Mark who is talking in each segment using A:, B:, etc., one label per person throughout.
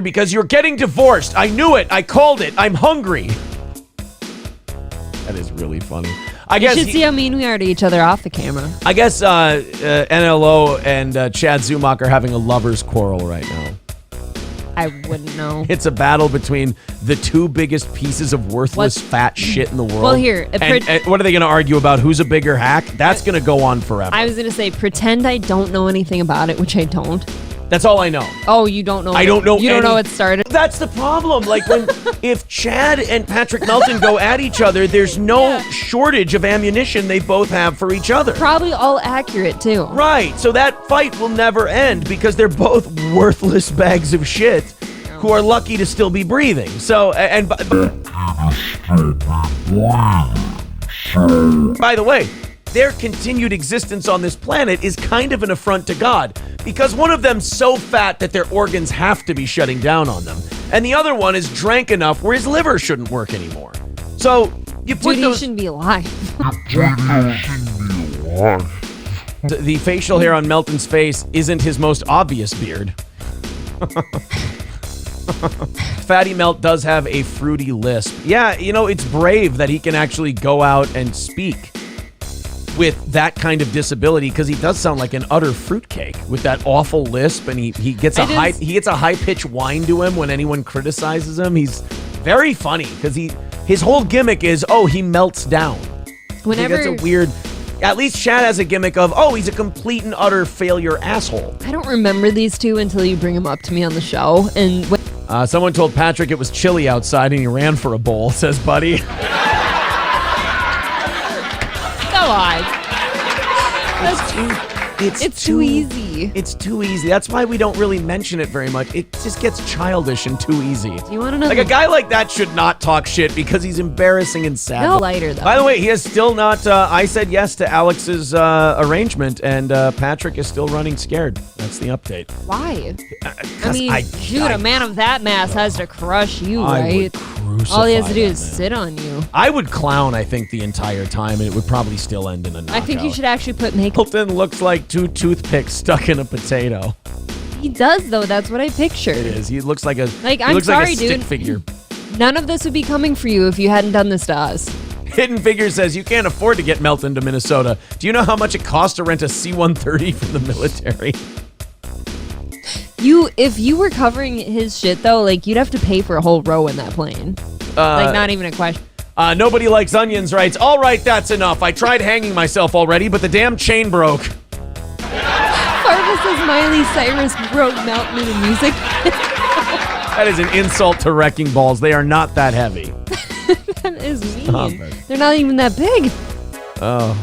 A: because you're getting divorced. I knew it. I called it. I'm hungry. That is really funny.
B: You should see how mean we are to each other off the camera.
A: I guess NLO and Chad Zumach are having a lover's quarrel right now.
B: I wouldn't know.
A: It's a battle between the two biggest pieces of worthless fat shit in the world.
B: Well, here.
A: And what are they going to argue about? Who's a bigger hack? That's going to go on forever.
B: I was going to say, pretend I don't know anything about it, which I don't.
A: That's all I know.
B: Oh, you don't know.
A: I don't know.
B: You don't know it started.
A: That's the problem. Like if Chad and Patrick Melton go at each other, there's no shortage of ammunition they both have for each other.
B: Probably all accurate too.
A: Right. So that fight will never end because they're both worthless bags of shit who are lucky to still be breathing. So and by the way, their continued existence on this planet is kind of an affront to God because one of them's so fat that their organs have to be shutting down on them, and the other one is drank enough where his liver shouldn't work anymore. So you put
B: Dude,
A: those.
B: he shouldn't be alive.
A: The facial hair on Melton's face isn't his most obvious beard. Fatty Melt does have a fruity lisp. Yeah, it's brave that he can actually go out and speak with that kind of disability because he does sound like an utter fruitcake with that awful lisp, and he gets a high pitched whine to him when anyone criticizes him. He's very funny because his whole gimmick is he melts down.
B: Whenever
A: that's a weird. At least Chad has a gimmick of he's a complete and utter failure asshole.
B: I don't remember these two until you bring them up to me on the show, and
A: someone told Patrick it was chilly outside and he ran for a bowl. Says Buddy.
B: It's too easy.
A: It's too easy. That's why we don't really mention it very much. It just gets childish and too easy.
B: Do you want to know?
A: Like a guy like that should not talk shit because he's embarrassing and sad.
B: No, lighter though.
A: By the way, he has still not. I said yes to Alex's arrangement, and Patrick is still running scared. That's the update.
B: Why? Dude, a man of that mass has to crush you, right?
A: All
B: he has to do is sit on you.
A: I would clown, I think, the entire time, and it would probably still end in a knockout.
B: I think you should actually put makeup.
A: Hilton looks like two toothpicks stuck in a potato.
B: He does, though. That's what I pictured.
A: It is. He looks like a
B: I'm sorry,
A: stick
B: dude.
A: figure.
B: None of this would be coming for you if you hadn't done this to us.
A: Hidden Figure says you can't afford to get Melton to Minnesota. Do you know how much it costs to rent a C-130 from the military?
B: If you were covering his shit, though, you'd have to pay for a whole row in that plane. Not even a question.
A: Nobody Likes Onions writes, all right, that's enough. I tried hanging myself already, but the damn chain broke.
B: Farva says Miley Cyrus broke Melton into music.
A: That is an insult to wrecking balls. They are not that heavy.
B: That is mean. They're not even that big.
A: Oh.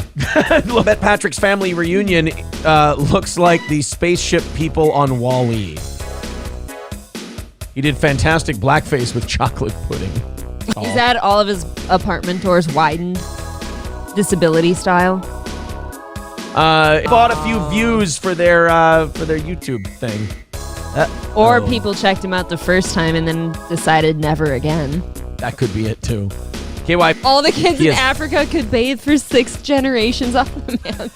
A: Look at Patrick's family reunion. Looks like the spaceship people on Wall-E. He did fantastic blackface with chocolate pudding.
B: He's had all of his apartment doors widened, disability style.
A: Bought a few views for their YouTube thing.
B: People checked him out the first time and then decided never again.
A: That could be it too. KY.
B: All the kids in Africa could bathe for 6 generations off the man.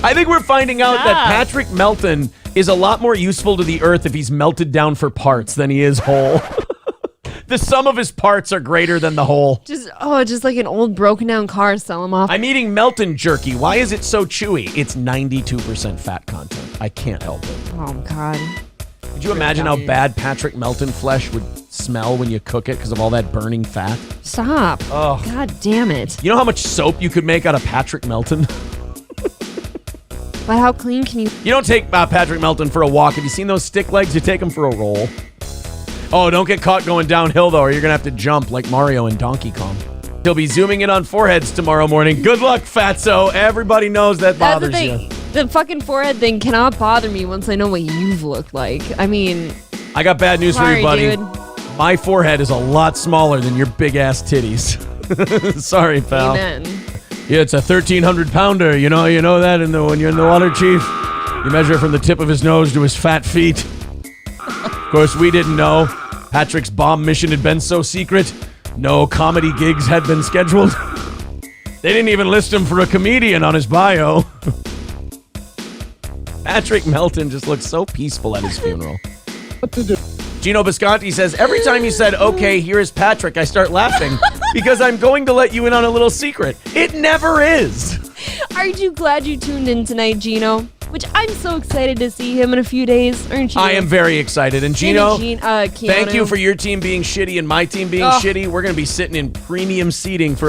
A: I think we're finding out that Patrick Melton is a lot more useful to the earth if he's melted down for parts than he is whole. The sum of his parts are greater than the whole.
B: Just like an old broken down car, sell him off.
A: I'm eating Melton jerky. Why is it so chewy? It's 92% fat content. I can't help it.
B: Oh, God.
A: Could you imagine how bad Patrick Melton flesh would smell when you cook it because of all that burning fat?
B: Stop.
A: Oh.
B: God damn it.
A: You know how much soap you could make out of Patrick Melton?
B: But how clean can you...
A: You don't take Patrick Melton for a walk. Have you seen those stick legs? You take them for a roll. Oh, don't get caught going downhill, though, or you're going to have to jump like Mario and Donkey Kong. He'll be zooming in on foreheads tomorrow morning. Good luck, fatso. Everybody knows that bothers you.
B: The fucking forehead thing cannot bother me once I know what you've looked like. I mean...
A: I got bad news for you, buddy.
B: Dude.
A: My forehead is a lot smaller than your big-ass titties. Sorry, pal.
B: Amen.
A: Yeah, it's a 1,300-pounder. You know that when you're in the water, Chief? You measure from the tip of his nose to his fat feet. Of course, we didn't know. Patrick's bomb mission had been so secret. No comedy gigs had been scheduled. They didn't even list him for a comedian on his bio. Patrick Melton just looks so peaceful at his funeral.
C: What to do?
A: Gino Bisconti says, every time you said, okay, here's Patrick, I start laughing because I'm going to let you in on a little secret. It never is.
B: Aren't you glad you tuned in tonight, Gino? Which I'm so excited to see him in a few days, aren't you?
A: I am very excited. And Gino,
B: Keanu.
A: thank you for your team being shitty and my team being shitty. We're going to be sitting in premium seating for